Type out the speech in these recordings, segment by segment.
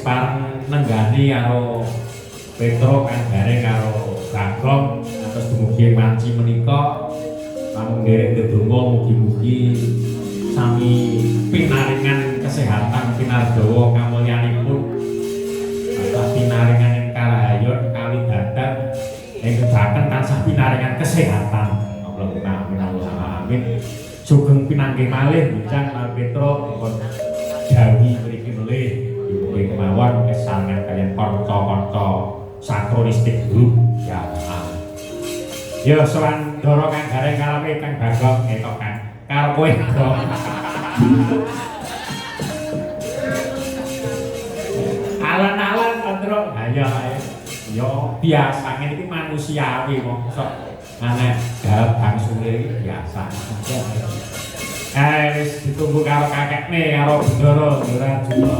pareng nenggani karo Petro kang bareng karo Bagong atus dumugi manci menika namung nderek ndedonga mugi-mugi sami pinaringan kesehatan pinardawa kamulyanipun atas pinaringan ing kalahayon kawidadan nedahaken tansah pinaringan kesehatan Allahumma amin sugeng pinanggih malih bincang Mas Petro dipun dawuhi mriki melih nggih kemawon kesangan kaliyan kanca-kanca sakronistik grup ya. Ya sowan Doro kang gareng kalame kang Bagong etok kan karo kowe Bagong. Alan-alan Ndro ya ya biasa ngene iki manusiawi mongso aneh garap bangsule iki biasa. Wis ditunggu karo kakekne karo Ndoro Ndorajuna.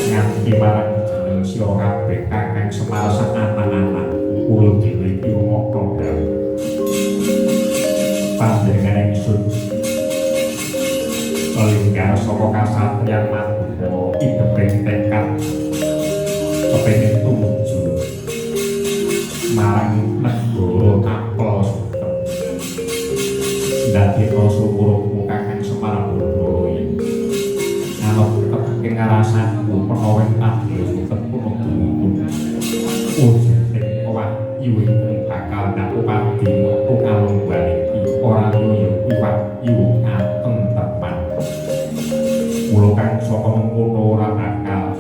Nganti marang jeneng sira kabeh kakang Kakang Semar sak anak-anak kula dhewe iki mokro panjenengan ingsun lingkar saka kasatriyan Madura ideping tekad kepengin tumuju marang negara Kapel Sutet ndadekno sumurmu Kakang Semar Brodaya nganut kepengin ngarasanku menawa Kapel Sutet puno dumunung wujuding wahyu ingkang bakal nakupati metu kalung baliki ora yoyo iwak yu ateng tepan mula kang saka mengkono ora bakal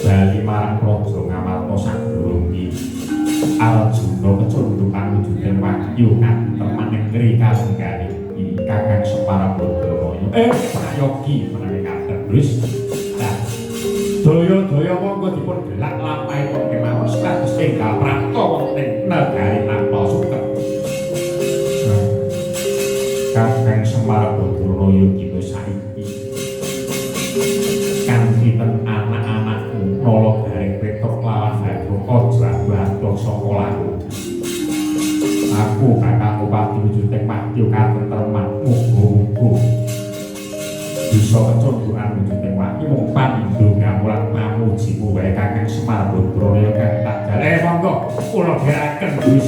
bali marang praja Ngamarta sadurunge Arjuna kecundungan wujuding wahyu kateman negeri kalenggan iki Kakang Semar Brodaya prayogi menawi kados daya-daya monggo dipun gelak lampahipun kemawon status enggal prapta wonten negari Kapel Sutet. Kakang Semar Brodaya kita saiki kanthi anak-anakmu nala garing petok lawan Hadra Jabah saka laku. Aku Kakang Bupati wujuding wahyu katentreman muga-muga bisa kecondongan wujuding wahyu mung panindo ngamulat mamujimu wae Kakang Semar Brodaya kang tak jare monggo kula dheraken Gus.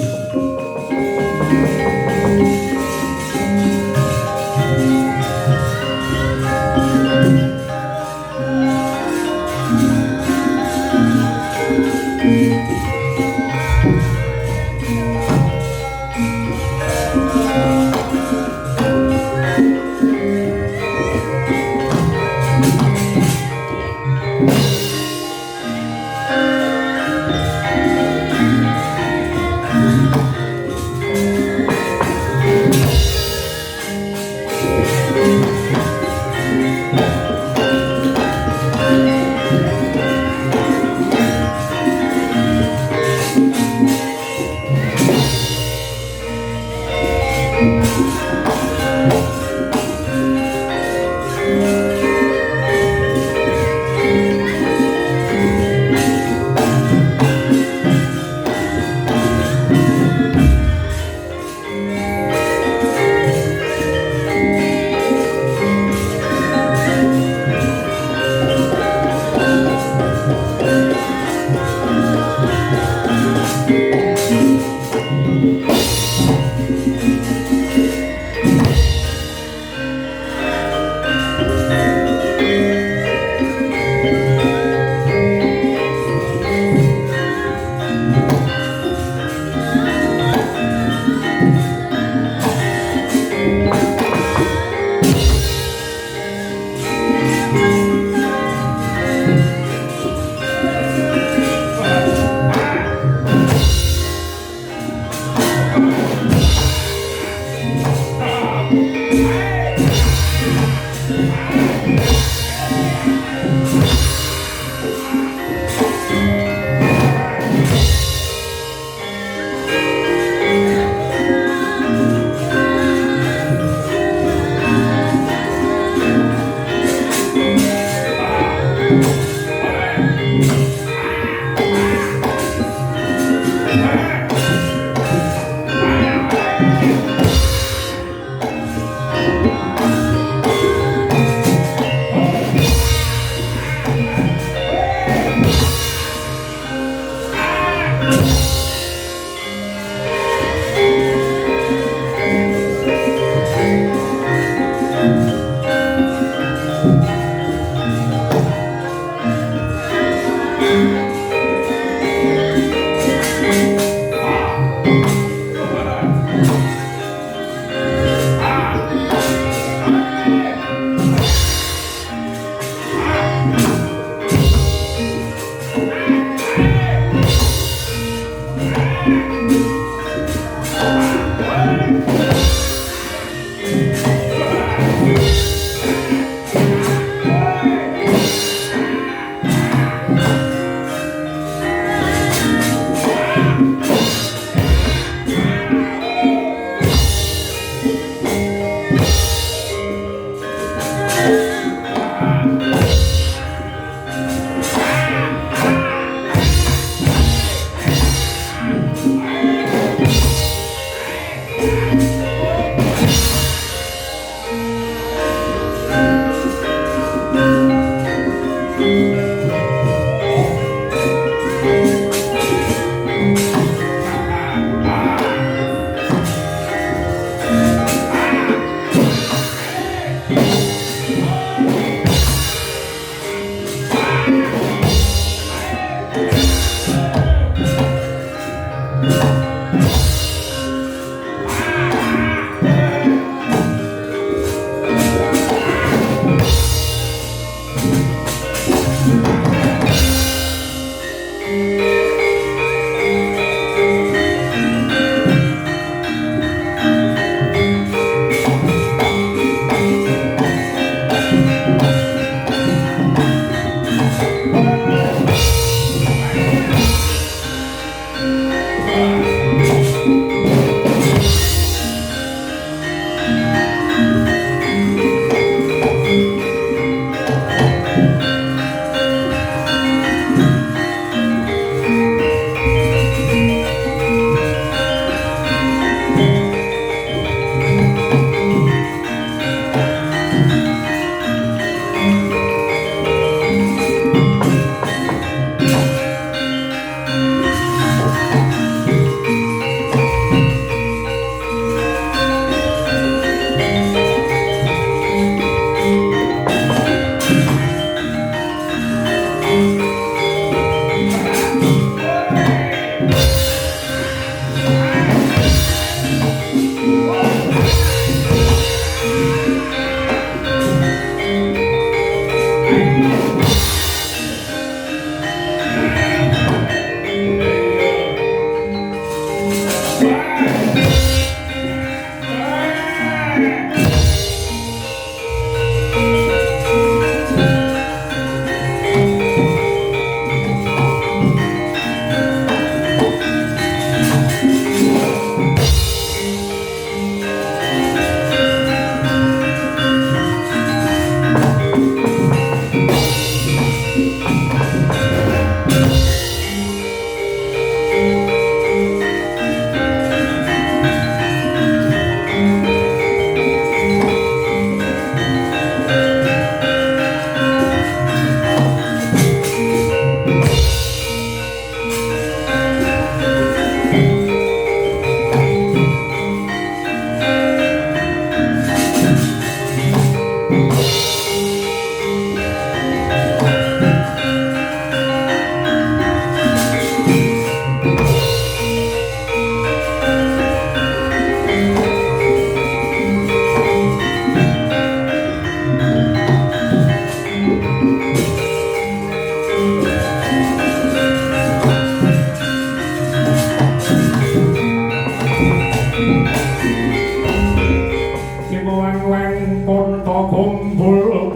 Weng kunta kumpul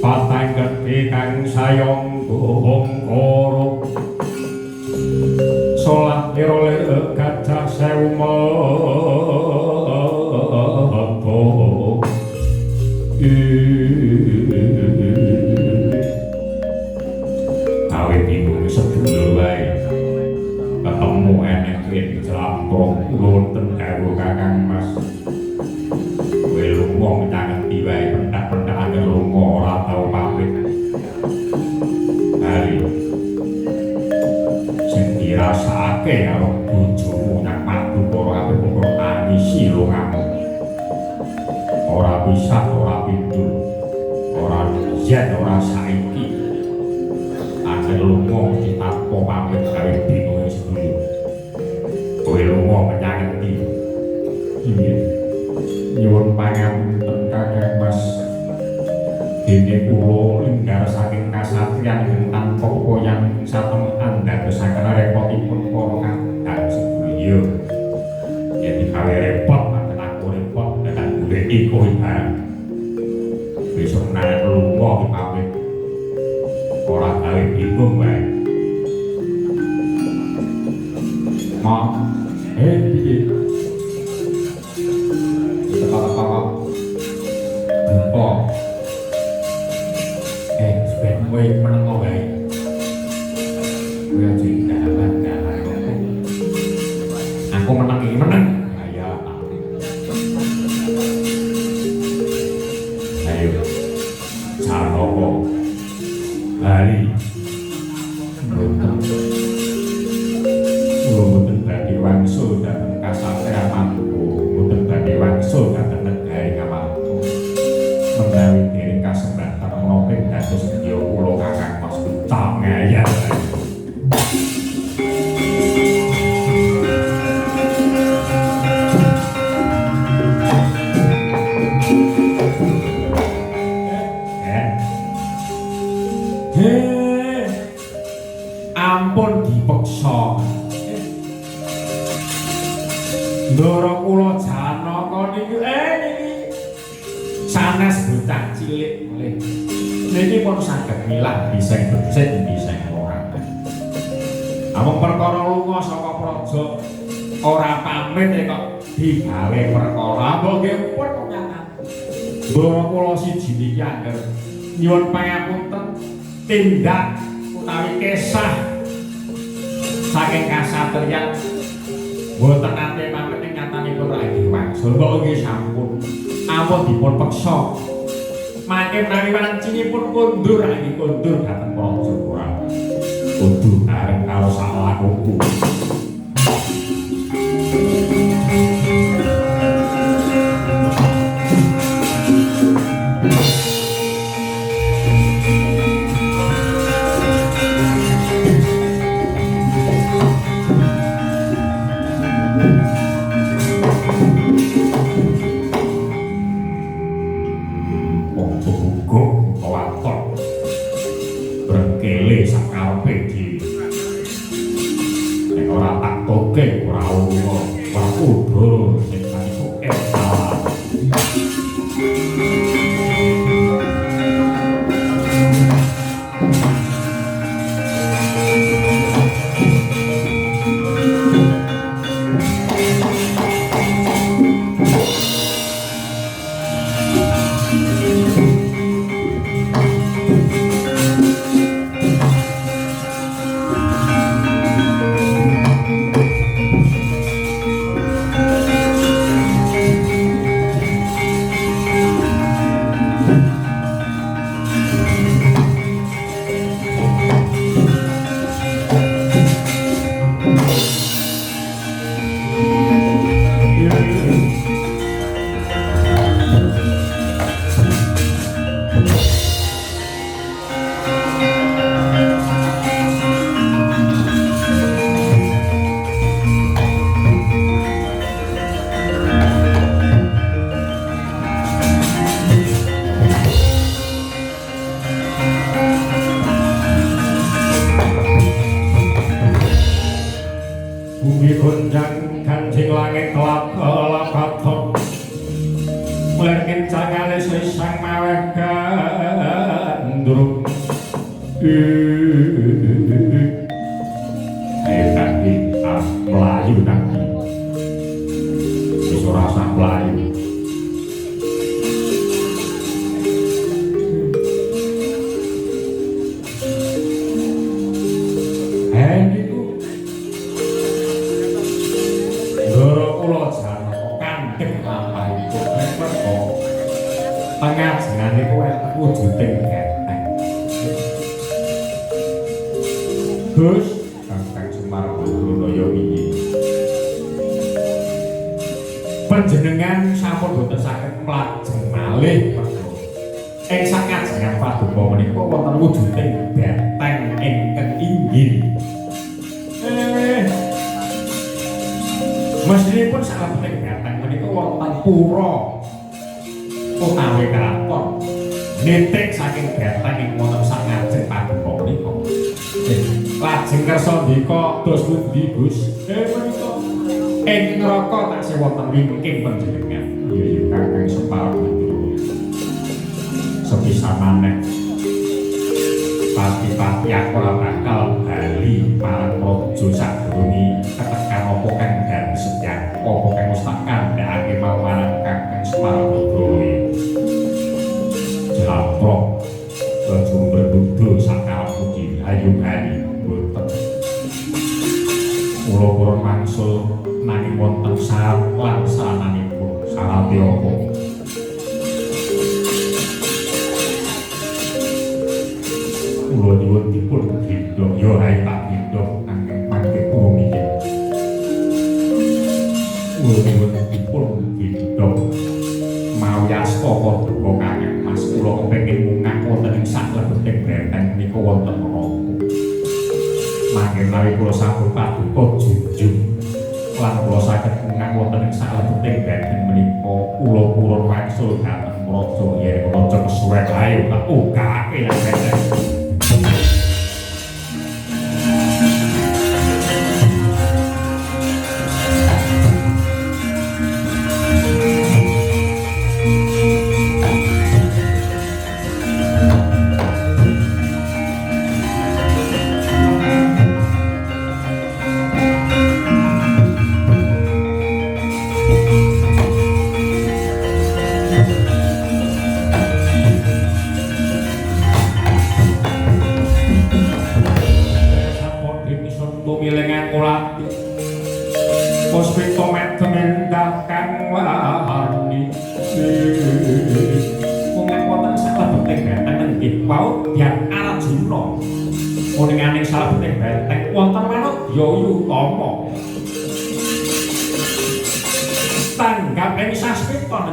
patang gedhe kang sayong bongkara salah lira gajah sewu mata awit bingung sedulur wae ketemu enek wit jlampung wonten karo Kakang Mas wong nyanget wae pendak-pendak angel lunga ora tau pamit. Hari sing dirasake karo bojomu nang madu para kabeh tangisi lungamu. Ora bisa ora pindul. Ora yen ora saiki. Angel lunga ditampa pamit gawe bingung sedulur. Kowe lunga menyang endi? Iya. Nyuwun pangapunten Kakang Mas dene kula linggar saking kasatriyan ing tanpa poyang satemah dadosaken repotipun para kadang sedaya yen dikawe repot mboten aku repot dadak golek iku bareng besok nek lunga pamit ora gawe bingung wae ma piye kowe meneng wae. Kowe aja dalan-dalan aku meneng iki meneng. Ya. Ayo. Caroko. Bali. Mboten badhe wangsul dhateng kasatriyan mantu. Mboten badhe wangsul dhateng negari Ngamarta. Menawi dereng kasembatan menapa dados sedya kula Kakang Mas tak ngayal. Ampun dipeksa. Ndara kula Janaka niki niki sanes bocah cilik nggih. Niki pun saged milah bising-bising bising ora. Amung perkara lunga saka praja ora pamit kok digawe perkara apa nggih pun nyata. Ndara kula siji niki angger nyuwun pangapunten tindak utawi kesah saking kasatriyan mboten nate pamit ing nyatanipun Rayi Wangsul kok nggih sampun ampun dipun peksa mangke menawi wancinipun kondur Rayi kondur dhateng praja ora kudu arep karo sak lakuku. bumi gonjang kancing langit kelap kathok ler kencangane sesang maweh gandrung ayo kaki melayu kaki wis ora usah melayu pengajian itu wujudin genteng Gus Kang Semar Badranaya piye panjenengan sampun boten saged mlajeng malih ing sakajengan paduka menika wonten wujuding genteng ingkang inggil mestipun sabeting genteng menika wonten pura utawi keraton nitik saking genteng ing wonten sangajeng paduka menika lajeng kersa ndika dos pundi Gus menika ing neraka taksih wonten wingking panjenengan ya Kakang Semar Badranaya sepisan maneh pati-pati aku ora bakal bali marang raja sadurunge ketekan apa kang dan setyaki apa kang wis tak kandhakake mau marang Kakang Semar Badranaya Lampro sumber budo sakala puji ayu kali boten kula purun mangsul nanging wonten syarat lan sarananipun sarate apa kula nyuwun dipun gendong ya ae tak gendong nanging mangke kula mikir kula nyuwun dipun gendong mau yasta padha kangen Mas kula kepengin munggah wonten ing saklebeting benteng menika wonten neraka mangke menawi kula sampun paduka junjung lan kula saged munggah wonten ing saklebeting benteng menika kula purun wangsul dhateng raja yen raja kesuwen ayo tak ugake lan benteng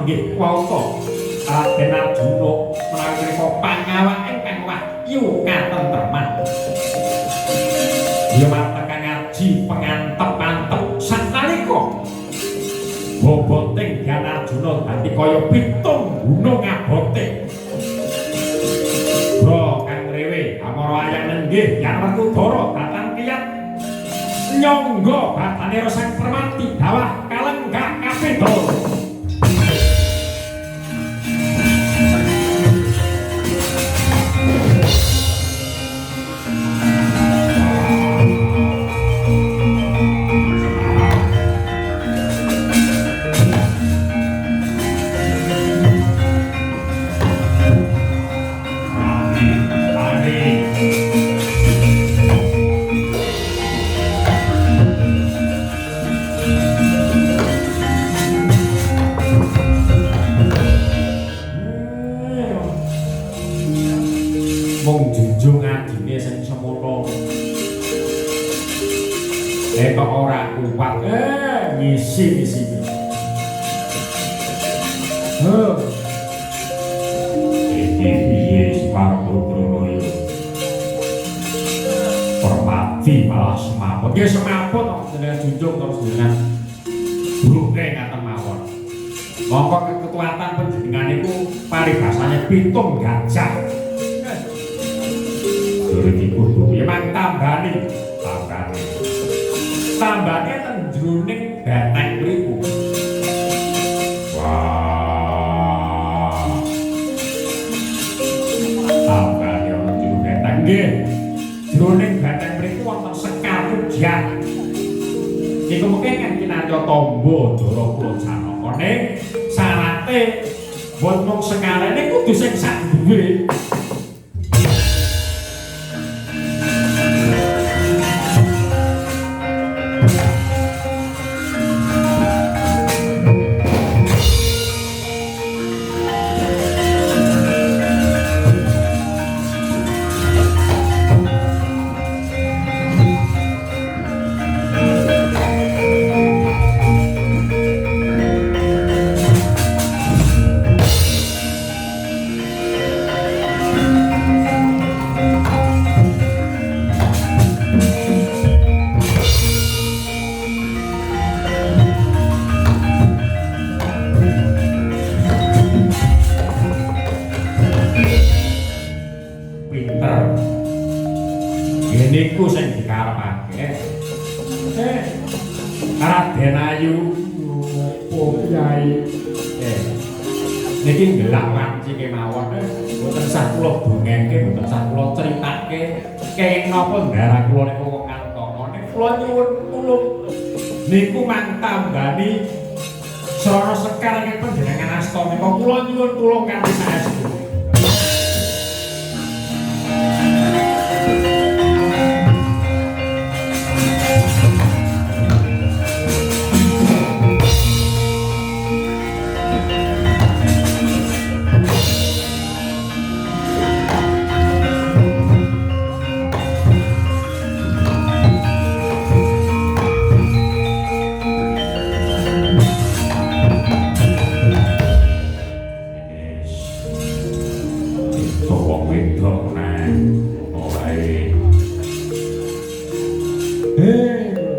nggih wauta Raden Arjuna menawi menika pangawak ingkang wahyu katentreman ya mateng ngaji pangantep-antep sanalika boboting Hyang Arjuna dadi kaya pitung gunung abote bro kang rewe amara ayang nenggih Hyang Werkudara datang kiyat nyangga batane Sang Permati dawah kalenggak kapindho kok ora kuat ngisi-ngisi iki piye Semar Badranaya Permati malah semaput nggih semaput jenengan junjung terus jenengan bruke ngaten mawon mongko ketuatan panjenengan niku paribasane pitung gajah durung iku ya mang tambani tambane ten jroning benteng mriku. Wah. Tambane ana jero benteng nggih. Jroning benteng mriku wonten sekar pujian. Iku mungkin kan kinarya tamba Dara kula Janaka ning syarate buat mung sekarene kudu sing sak duwe. Niku sing dikarepake. Raden Ayu Kyai. Niki ndelak wanci kemawon mboten sah kula dongengke, mboten sah kula critake kenging napa ndarah kula niku wong Antara. Nek kula nyuwun tulung niku mantambani Srana Sekar ing panjenengan asta menika kula nyuwun tulung kanthi saestu.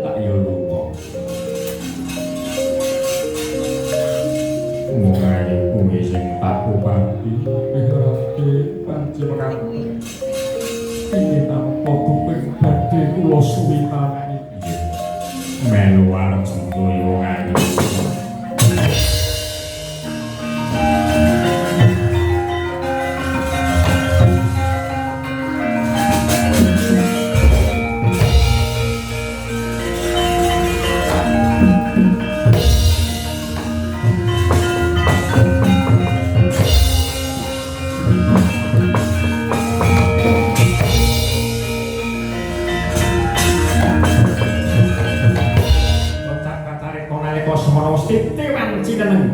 Tak yo lupa. Mulai kuwi sing tak upati pirate panci mekaten. Iki nampa kuping badhe kula suwitani. Melu arep sentoyo ngayu.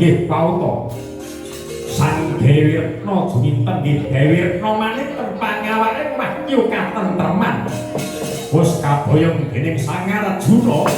Nggih pauta sang Dewi Retna juminten nggih Dewi Retna manit tempang awake wahyu katentreman wis kaboyong dening Sang Arjuna.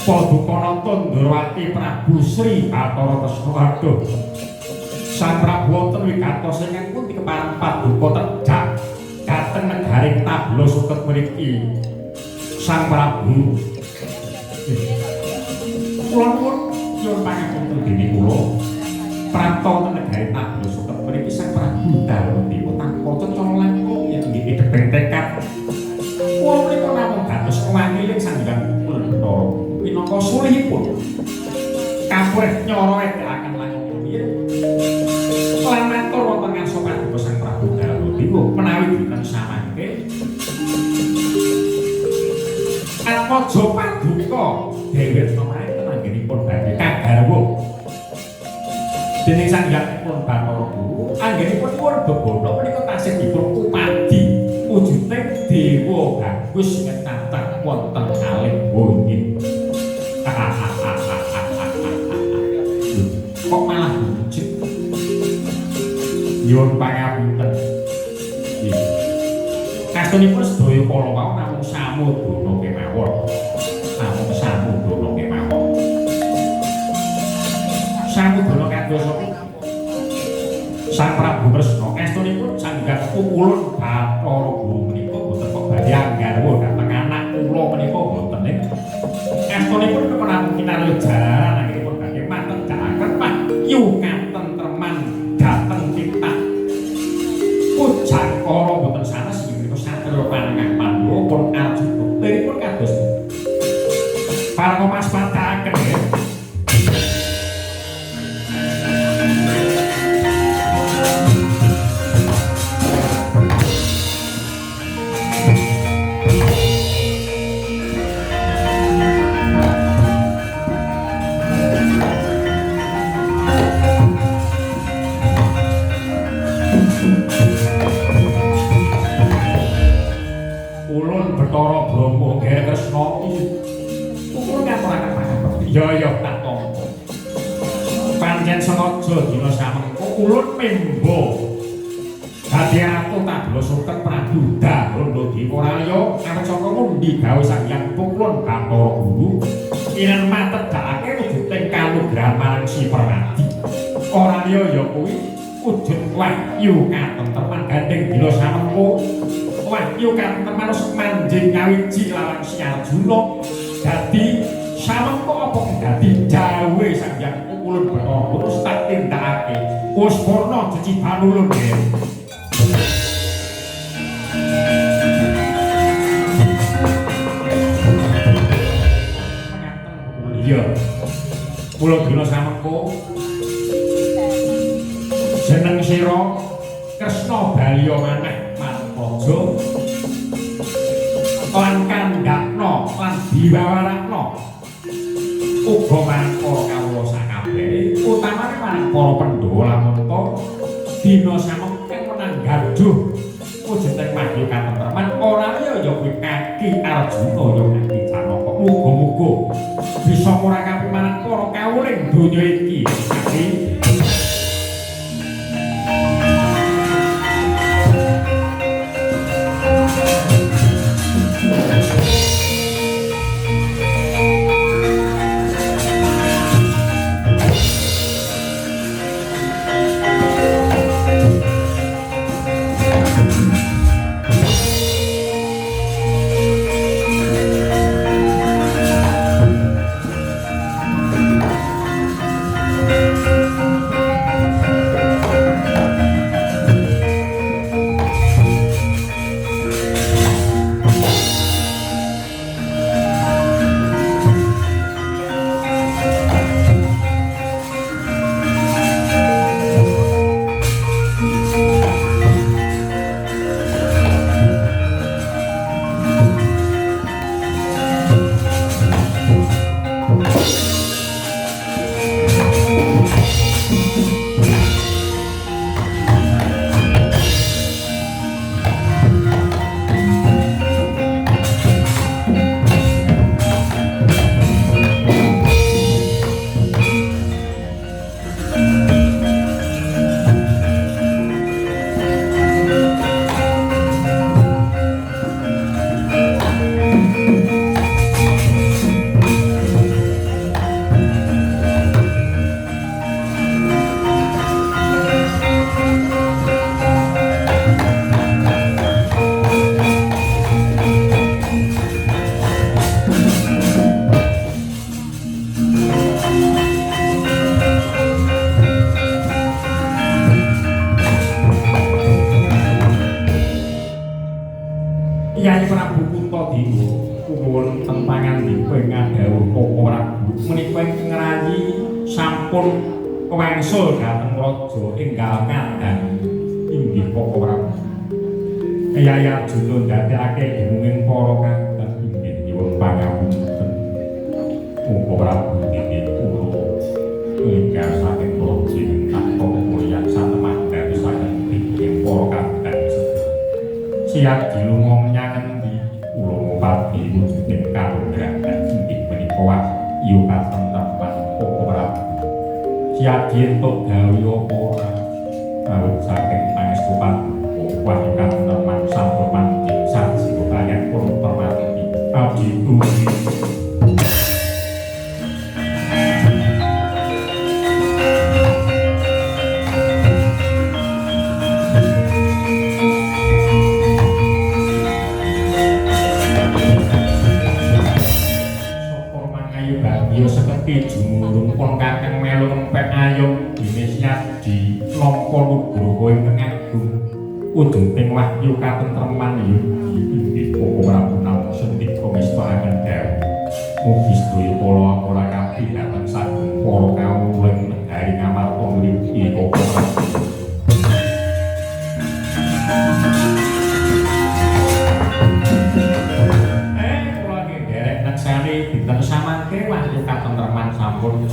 Paduka Tandrawati Prabu Sri Bathara Tresna. Aduh Sang Prabu wonten wigatos ingkang pun dikeparang paduka tedhak dhateng negaring Tablo Suket mriki. Sang Prabu kula nuwun nyuwun pangapunten dening kula prapta wonten negaring Tablo Suket mriki Sang Prabu Darwati utang kaca langkung yen nggih debeng tekad. Kula menika namung dados wakiling Sanghyang Bathara minangka sulihipun kapureh nyara edekaken langkung rumiyin lan matur wonten ngarsa paduka Sang Prabu Darwati menawi dinten samangke atmaja paduka Dewi Retnamani anggenipun badhe kagarwa dening Sanghyang Bathara Guru anggenipun nyuwun bebono menika tasih dipun upadi wujuding dewa bagus ingkang tansah wonten kalih wonten. Kok malah wujud nyuwun pangapunten. Nggih. Kastunipun sedaya kala wau namung samudana kemawon. Namung samudana kemawon. Samudana kados Sang Prabu Kresna kastunipun Sanghyang Pukulun Bathara Guru menika boten kok badhe anggarwa dhateng anak kula menika boten nek. Kastunipun namung kinarya jalaran anggenipun badhe matedhakaken yukan tentreman dhateng titah. Pujang kala boten sanes menika satria panengah Pandhawa pun Arjuna. Deripun kados para mas pathaken nggih. Bathara Brahma Gaya Kresna kula ngaturaken pangapunten. Ya tak tampa. Pancen sengaja dina samengko ulun memba dadi ratu Tabla Suket Prabu Darandha Dewaraya arcaka ngundi gawe Sanghyang Pukulun Bathara Guru iren matedhakake wujuding kanugrahan marang Si Permadi. Ora liya ya kuwi wujud wahyu katentreman gandeng dina samengko wahyu katentreman manjing ngawiji lawan Si Arjuna dadi samengko apa dadi dawe Sanghyang Pukulun Bathara Guru tak tindakake wis purna jeciban ulun nggih. Iya mula dina samengko jeneng sira Kresna Balya maneh Marpaja lan kandhakna lan diwawarakna uga marang para kawula sakabeh utamane marang para Pandhawa lamunta dina samengko menang gaduh wujuding mahya katentreman ora liya ya kuwi kaki Arjuna ya kaki Janaka. Muga-muga bisa murakapi marang para kawuling donya iki. sampun wangsul dhateng raja enggal ngandhang inggih Koko Prabu. Yaya Arjuna ndadekake gunging para kadang inggih nyuwun pangapunten. Koko Prabu inggih kula enggal saking praja tanpa mulya satemah dari saking inggih para kadang siap dilunga menyang endi kula ngupati wujuding kalunggahan inggih menika wahyu katenteman Koko Prabu. Siap dientuk gawe apa ora awit saking pangestu paduka wahyu katenteman sampun mandi sarsi kaliyan pun permati abdi ugi. Yo seketi jumurung pon kakang melu ngempet ayo dene siap di lampa nugroho ing agung ujung wahyu katentreman yo inggih Koko Prabu namung sendika ngestakaken dawuh mugi sedaya kala ora kapihaten saking para kawula negari ngamarta mriki Koko Prabu. Dinten samangke wahyu katentreman sampun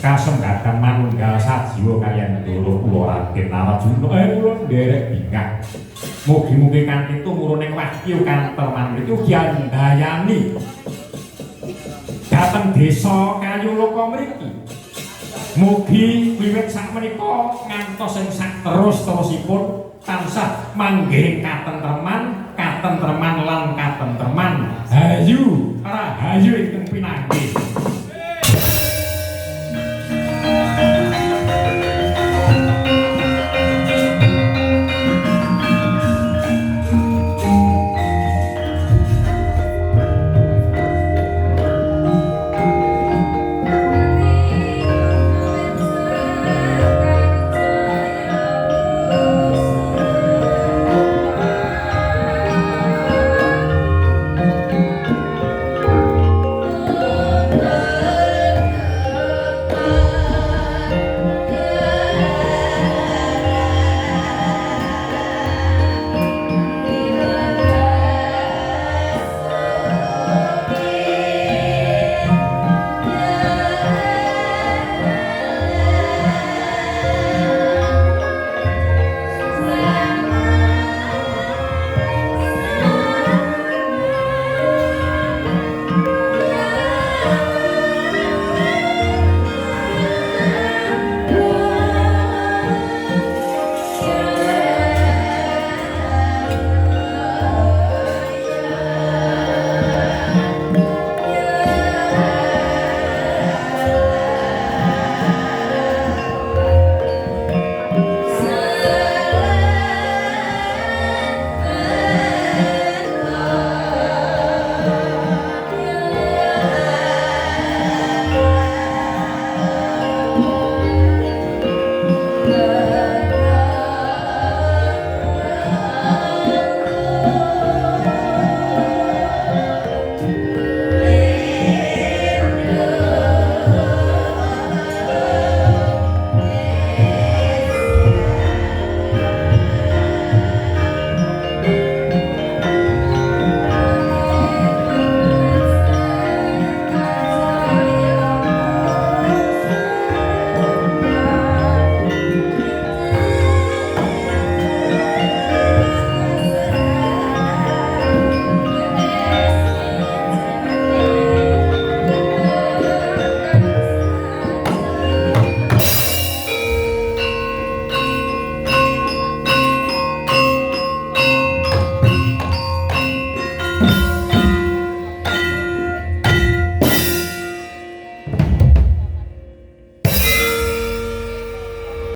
kasenggatan manunggal sajiwa kaliyan Ndara kula Raden Narajuna kula nderek bingah. Mugi-mugi kanthi tumurune wahyu katentreman mriki ugi andayani dhateng desa Kayuloka mriki. Mugi wiwit sakmenika ngantos ing saterus-terusipun tansah manggih katentreman lan katentreman hayu rahayu ingkang pinanggih.